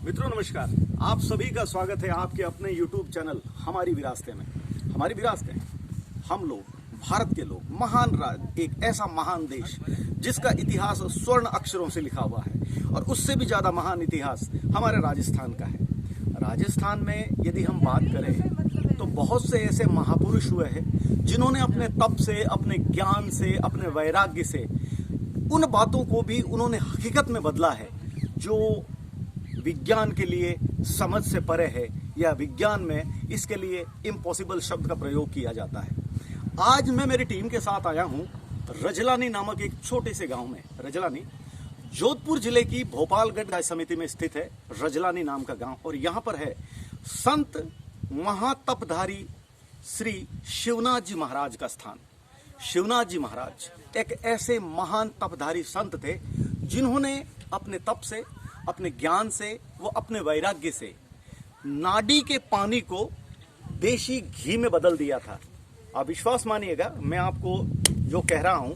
मित्रों नमस्कार, आप सभी का स्वागत है आपके अपने YouTube चैनल हमारी विरासतें में। हमारी विरासतें, हम लोग, भारत के लोग, महान राज्य, एक ऐसा महान देश जिसका इतिहास स्वर्ण अक्षरों से लिखा हुआ है और उससे भी ज़्यादा महान इतिहास हमारे राजस्थान का है। राजस्थान में यदि हम बात करें तो बहुत से ऐसे महापुरुष हुए हैं जिन्होंने अपने तप से, अपने ज्ञान से, अपने वैराग्य से उन बातों को भी उन्होंने हकीकत में बदला है जो विज्ञान के लिए समझ से परे है, या विज्ञान में इसके लिए इम्पॉसिबल शब्द का प्रयोग किया जाता है। आज मैं मेरी टीम के साथ आया हूं रजलानी नामक एक छोटे से गांव में। रजलानी जोधपुर जिले की भोपालगढ़ समिति में स्थित है रजलानी नाम का गांव, और यहां पर है संत महातपधारी श्री शिवनाथ जी महाराज का स्थान। शिवनाथ जी महाराज एक ऐसे महान तपधारी संत थे जिन्होंने अपने तप से, अपने ज्ञान से, वो अपने वैराग्य से नाडी के पानी को देशी घी में बदल दिया था। आप विश्वास मानिएगा, मैं आपको जो कह रहा हूं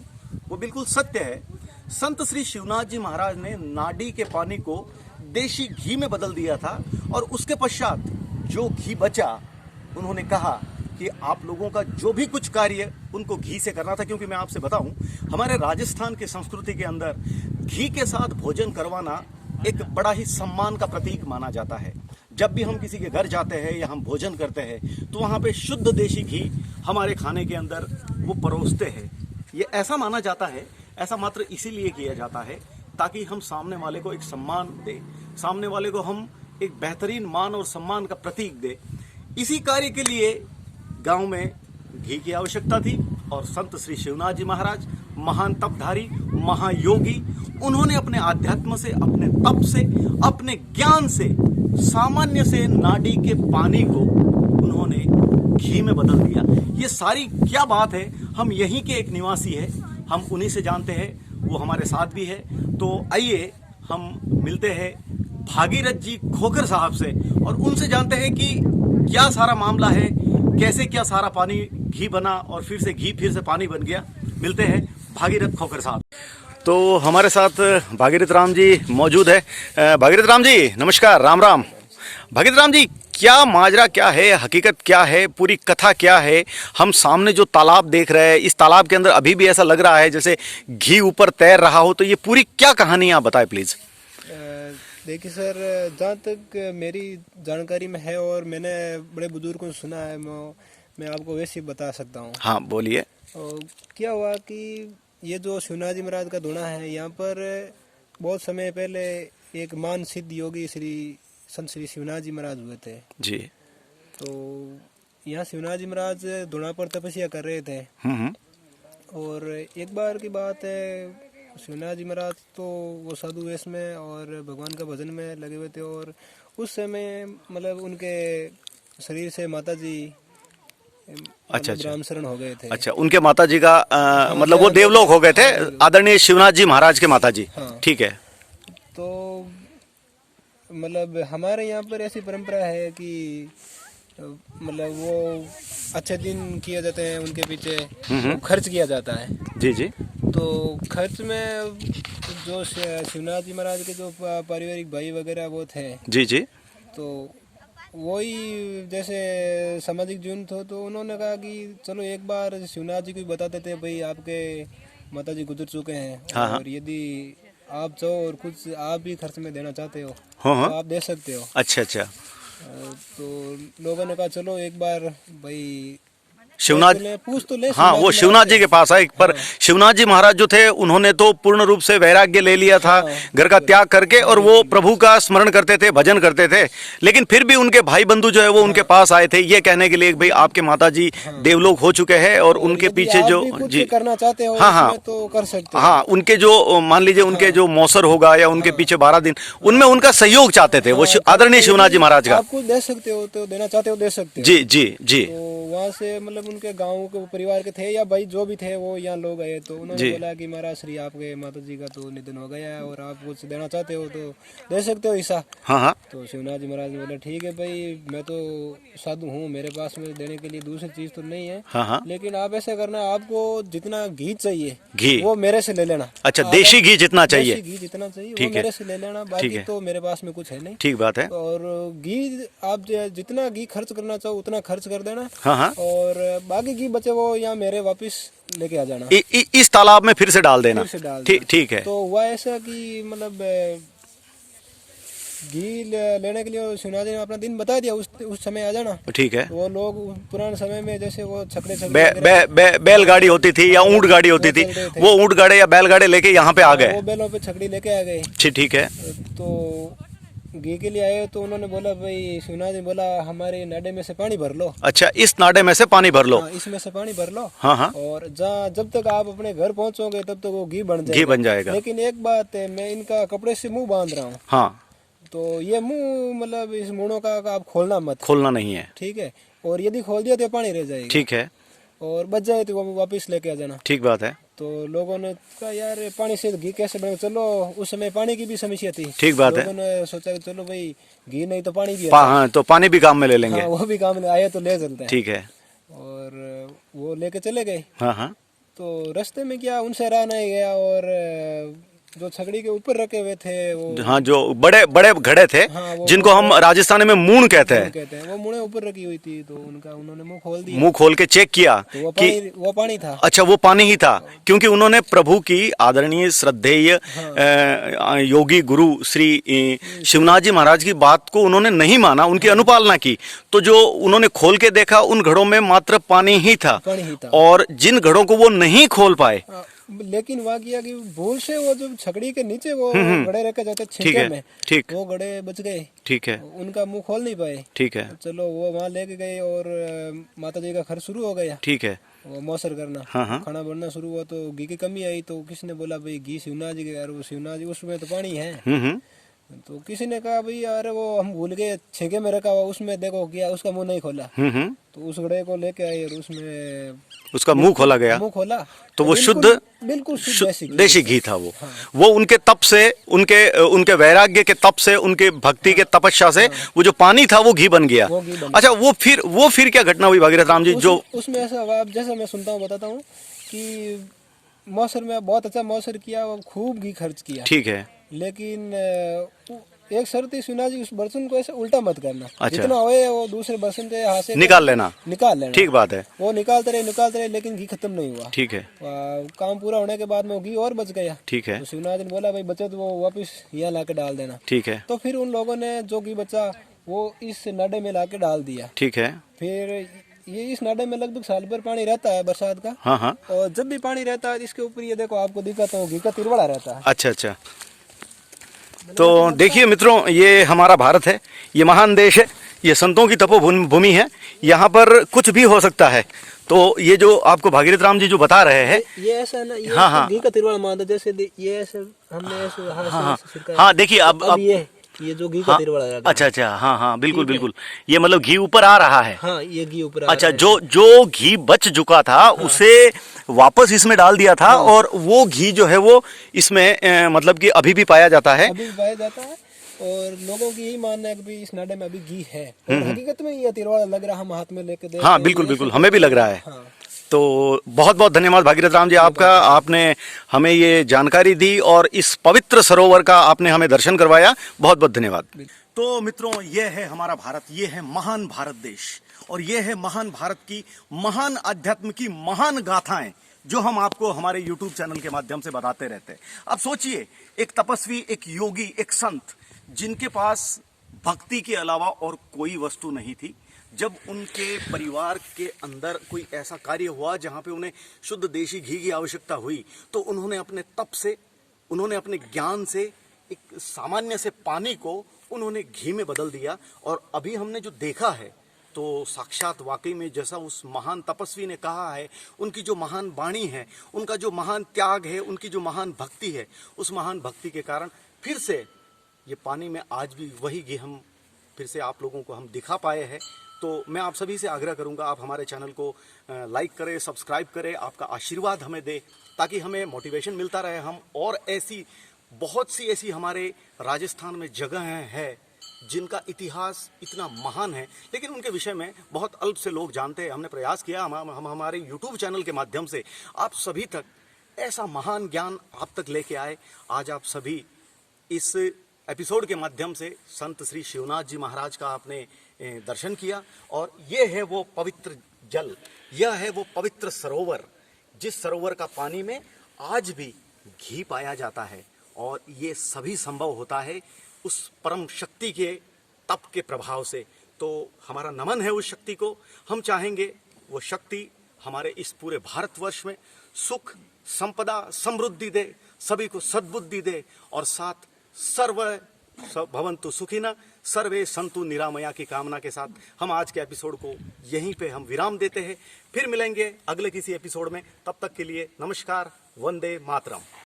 वो बिल्कुल सत्य है। संत श्री शिवनाथ जी महाराज ने नाडी के पानी को देशी घी में बदल दिया था, और उसके पश्चात जो घी बचा उन्होंने कहा कि आप लोगों का जो भी कुछ कार्य उनको घी से करना था। क्योंकि मैं आपसे बताऊं, हमारे राजस्थान की संस्कृति के अंदर घी के साथ भोजन करवाना एक बड़ा ही सम्मान का प्रतीक माना जाता है। जब भी हम किसी के घर जाते हैं या हम भोजन करते हैं तो वहाँ पे शुद्ध देशी घी हमारे खाने के अंदर वो परोसते हैं। ये ऐसा माना जाता है, ऐसा मात्र इसीलिए किया जाता है ताकि हम सामने वाले को एक सम्मान दे, सामने वाले को हम एक बेहतरीन मान और सम्मान का प्रतीक दे। इसी कार्य के लिए गांव में घी की आवश्यकता थी, और संत श्री शिवनाथ जी महाराज महान तपधारी, महायोगी, उन्होंने अपने आध्यात्म से, अपने तप से, अपने ज्ञान से सामान्य से नाडी के पानी को उन्होंने घी में बदल दिया। ये सारी क्या बात है, हम यहीं के एक निवासी है, हम उन्हीं से जानते हैं, वो हमारे साथ भी है। तो आइए हम मिलते हैं भागीरथ जी खोखर साहब से और उनसे जानते हैं कि क्या सारा मामला है, कैसे क्या सारा पानी घी बना और फिर से घी फिर से पानी बन गया। मिलते हैं भागीरथ खोखर साहब। तो हमारे साथ भागीरथ राम जी मौजूद है। भागीरथ राम जी नमस्कार, राम राम। भागीरथ राम जी, क्या माजरा क्या है, हकीकत क्या है, पूरी कथा क्या है? हम सामने जो तालाब देख रहे हैं, इस तालाब के अंदर अभी भी ऐसा लग रहा है जैसे घी ऊपर तैर रहा हो, तो ये पूरी क्या कहानी आप बताएं प्लीज। देखिए सर, जहाँ तक मेरी जानकारी में है और मैंने बड़े बुजुर्गों से सुना है, मैं आपको वैसे ही बता सकता हूँ। हाँ बोलिए। क्या हुआ कि ये जो शिवनाथ जी महाराज का धुना है, यहाँ पर बहुत समय पहले एक मान सिद्ध योगी संत श्री शिवनाथ जी महाराज हुए थे जी। तो यहाँ शिवनाथ जी महाराज धुना पर तपस्या कर रहे थे। और एक बार की बात है, शिवनाथ जी महाराज तो वो साधु वेश में और भगवान का भजन में लगे हुए थे, और उस समय मतलब उनके शरीर से माता जी अच्छा राम शरण हो गए थे। अच्छा, उनके माता जी का मतलब वो देवलोक हो गए थे, आदरणीय शिवनाथ जी महाराज के माता जी। हाँ। ठीक है। तो मतलब हमारे यहाँ पर ऐसी परंपरा है कि मतलब वो अच्छे दिन किए जाते हैं, उनके पीछे खर्च किया जाता है। जी जी। तो खर्च में जो शिवनाथ जी महाराज के जो पारिवारिक भाई वगैरह वो थे, जी जी, तो वही जैसे सामाजिक जीवन था, तो उन्होंने कहा कि चलो एक बार शिवनाथ जी को बता देते हैं, भाई आपके माता जी गुजर चुके हैं। हाँ, और यदि आप चाहो और कुछ आप भी खर्च में देना चाहते हो तो आप दे सकते हो। अच्छा अच्छा। तो लोगों ने कहा चलो एक बार भाई शिवनाथ पूछ तो ले। हाँ, वो शिवनाथ जी के पास आए, पर शिवनाथ जी महाराज जो थे उन्होंने तो पूर्ण रूप से वैराग्य ले लिया था, घर का त्याग करके, और वो प्रभु का स्मरण करते थे, भजन करते थे। लेकिन फिर भी उनके भाई बंधु जो है वो उनके पास आए थे ये कहने के लिए भाई आपके माता जी देवलोक हो चुके हैं, और उनके पीछे जो जी करना चाहते हो हाँ हाँ तो कर सकते हो। हाँ, उनके जो मान लीजिए उनके जो मौसर होगा या उनके पीछे 12 दिन, उनमें उनका सहयोग चाहते थे वो आदरणीय शिवनाथ जी महाराज का। आपको दे सकते हो तो देना चाहते हो दे सकते हो। जी जी जी। तो वहाँ से मतलब उनके गांव के परिवार के थे या भाई जो भी थे वो यहाँ लोग आए, तो उन्होंने बोला कि महाराज श्री आपके माता जी का तो निधन हो गया है और आप कुछ देना चाहते हो तो दे सकते हो हिस्सा। हाँ। तो शिवनाथ जी महाराज ने बोला ठीक है भाई, मैं तो साधु हूँ, मेरे पास में देने के लिए दूसरी चीज तो नहीं है। हाँ। लेकिन आप ऐसा करना, आपको जितना घी चाहिए घी वो मेरे से ले लेना। अच्छा, देशी घी जितना चाहिए, देशी घी जितना चाहिए वो मेरे से ले लेना, बाकी तो मेरे पास में कुछ है नहीं। ठीक बात है। और घी आप जितना घी खर्च करना चाहो उतना खर्च कर देना। हाँ। और बाकी घी बचे वो यहाँ मेरे वापस लेके आ जाना। इस तालाब में फिर से डाल देना। ठीक है। तो हुआ ऐसा कि मतलब घी लेने के लिए शिवनाथ जी ने अपना दिन बता दिया, उस समय आ जाना। ठीक है। वो लोग पुराने समय में जैसे वो छकड़े बैलगाड़ी होती थी या ऊंट गाड़ी होती थी, वो ऊंट गाड़ी या बैलगाड़ी लेके यहाँ पे आ गए। वो बैलों पे छकड़ी लेके आ गए। ठीक है। तो घी के लिए आए तो उन्होंने बोला भाई, शिवनाथ जी बोला हमारे नाडे में से पानी भर लो। अच्छा, इस नाडे में से पानी भर लो। हाँ, इसमें से पानी भर लो। हाँ। और जब तक आप अपने घर पहुंचोगे तब तक वो घी बन जाएगा। लेकिन एक बात है, मैं इनका कपड़े से मुंह बांध रहा हूँ। हाँ। तो ये मुंह मतलब इस मुंडों का आप खोलना नहीं है। ठीक है। और यदि खोल दिया तो पानी रह जाएगा। ठीक है। और बच जाए तो वो वापस लेके आ जाना। ठीक बात है। तो लोगों ने कहा यार पानी से घी कैसे बने, चलो उस समय पानी की भी समस्या थी। ठीक बात है। लोगों ने सोचा कि चलो भाई घी नहीं तो पानी भी है। हाँ, तो पानी भी काम में ले लेंगे। हाँ, वो भी काम में आए तो ले चलते हैं। ठीक है। और वो लेके चले गए। हाँ। तो रास्ते में क्या उनसे रहा नहीं गया, और जो छकड़ी के ऊपर रखे हुए थे वो, हाँ, जो बड़े बड़े घड़े थे, हाँ, जिनको हम राजस्थानी में मूण कहते हैं, वो मुड़े ऊपर रखी हुई थी। तो उन्होंने मुंह खोल दिया। मुंह खोल के चेक किया तो कि वो पानी था। अच्छा, वो पानी ही था, क्योंकि उन्होंने प्रभु की आदरणीय श्रद्धेय योगी गुरु श्री शिवनाथ जी महाराज की बात को उन्होंने नहीं माना, उनकी अनुपालना की। तो जो उन्होंने खोल के देखा उन घड़ों में मात्र पानी ही था। और जिन घड़ों को वो नहीं खोल पाए, लेकिन वाकया की भूल से वो जो छकड़ी के नीचे वो घड़े रखे जाते छिलके में, ठीक, वो घड़े बच गए। ठीक है। उनका मुंह खोल नहीं पाए। ठीक है। चलो वो वहाँ लेके गए और माता जी का खर्च शुरू हो गया। ठीक है। वो मौसर करना, हाँ। खाना बनना शुरू हुआ। तो घी की कमी आई तो किसी ने बोला भाई घी शिवनाथ जी के, यार वो शिवनाथ जी उसमें तो पानी है। तो किसी ने कहा भाई यार वो हम भूल गए, छेके में रखा हुआ उसमें देखो क्या, उसका मुंह नहीं खोला। तो उस घड़े को लेके आए और उसमें उसका मुंह खोला गया। मुंह खोला तो वो बिल्कुल शुद्ध देशी घी था। वो उनके तप से, उनके वैराग्य के तप से, उनके भक्ति के तपस्या से वो जो पानी था वो घी बन गया। अच्छा, वो फिर क्या घटना हुई भागीरथ राम जी? जो उसमें ऐसा जैसा मैं सुनता हूँ बताता हूँ कि मौसर में बहुत अच्छा मौसर किया, खूब घी खर्च किया। ठीक है। लेकिन एक शर्त ही शिवनाथ जी, उस बर्तन को ऐसे उल्टा मत करना। अच्छा। जितना होए वो दूसरे बर्तन से हाथ से निकाल लेना। ठीक बात है। वो निकालते रहे लेकिन घी खत्म नहीं हुआ। ठीक है। काम पूरा होने के बाद में वो घी और बच गया। ठीक है। तो शिवनाथ जी ने बोला भाई बचे तो वो वापस यहाँ लाके डाल देना। ठीक है। तो फिर उन लोगों ने जो घी बचा वो इस नाडे में लाके डाल दिया। ठीक है। फिर ये इस नाडे में लगभग साल भर पानी रहता है बरसात का। हाँ। और जब भी पानी रहता है इसके ऊपर ये देखो आपको दिखाता हूँ, घी का तिरवड़ा रहता है। अच्छा। तो देखिए मित्रों, ये हमारा भारत है, ये महान देश है, ये संतों की तपोभूमि है, यहाँ पर कुछ भी हो सकता है। तो ये जो आपको भागीरथ राम जी जो बता रहे हैं, ये ऐसा ना, ये हाँ, घी का तिरवड़ा मानते, जैसे ये ऐसे हमने ऐसे हाँ, देखिए अब ये जो घी का तिरवड़ा है। अच्छा। हाँ, बिल्कुल। ये मतलब घी ऊपर आ रहा है। हाँ, ये घी ऊपर। अच्छा, जो घी बच चुका था उसे वापस इसमें डाल दिया था। और वो घी जो है वो इसमें मतलब कि अभी भी पाया जाता है। और लोगों की यही मानना है कि इस नाडे में अभी घी है। और हकीकत में ये तिरवड़ा लग रहा, हम हाथ में लेके देख। हाँ, बिल्कुल, हमें भी लग रहा है। तो बहुत बहुत धन्यवाद भागीरथ राम जी आपका, आपने हमें ये जानकारी दी और इस पवित्र सरोवर का आपने हमें दर्शन करवाया। बहुत बहुत धन्यवाद। तो मित्रों, ये है हमारा भारत, ये है महान भारत देश, और ये है महान भारत की महान अध्यात्म की महान गाथाएं जो हम आपको हमारे YouTube चैनल के माध्यम से बताते रहते हैं। अब सोचिए, एक तपस्वी, एक योगी, एक संत, जिनके पास भक्ति के अलावा और कोई वस्तु नहीं थी, जब उनके परिवार के अंदर कोई ऐसा कार्य हुआ जहां पे उन्हें शुद्ध देशी घी की आवश्यकता हुई, तो उन्होंने अपने तप से, उन्होंने अपने ज्ञान से एक सामान्य से पानी को उन्होंने घी में बदल दिया। और अभी हमने जो देखा है तो साक्षात वाकई में जैसा उस महान तपस्वी ने कहा है, उनकी जो महान वाणी है, उनका जो महान त्याग है, उनकी जो महान भक्ति है, उस महान भक्ति के कारण फिर से ये पानी में आज भी वही घी हम फिर से आप लोगों को हम दिखा पाए हैं। तो मैं आप सभी से आग्रह करूंगा, आप हमारे चैनल को लाइक करें, सब्सक्राइब करें, आपका आशीर्वाद हमें दें ताकि हमें मोटिवेशन मिलता रहे। हम और ऐसी बहुत सी ऐसी हमारे राजस्थान में जगह हैं जिनका इतिहास इतना महान है, लेकिन उनके विषय में बहुत अल्प से लोग जानते हैं। हमने प्रयास किया, हम हमारे यूट्यूब चैनल के माध्यम से आप सभी तक ऐसा महान ज्ञान आप तक लेके आए। आज आप सभी इस एपिसोड के माध्यम से संत श्री शिवनाथ जी महाराज का आपने दर्शन किया, और ये है वो पवित्र जल, यह है वो पवित्र सरोवर, जिस सरोवर का पानी में आज भी घी पाया जाता है। और ये सभी संभव होता है उस परम शक्ति के तप के प्रभाव से। तो हमारा नमन है उस शक्ति को। हम चाहेंगे वो शक्ति हमारे इस पूरे भारतवर्ष में सुख, संपदा, समृद्धि दे, सभी को सद्बुद्धि दे, और साथ सर्व भवन्तु सुखिनः सर्वे सन्तु निरामया की कामना के साथ हम आज के एपिसोड को यहीं पे हम विराम देते हैं। फिर मिलेंगे अगले किसी एपिसोड में। तब तक के लिए नमस्कार, वंदे मातरम।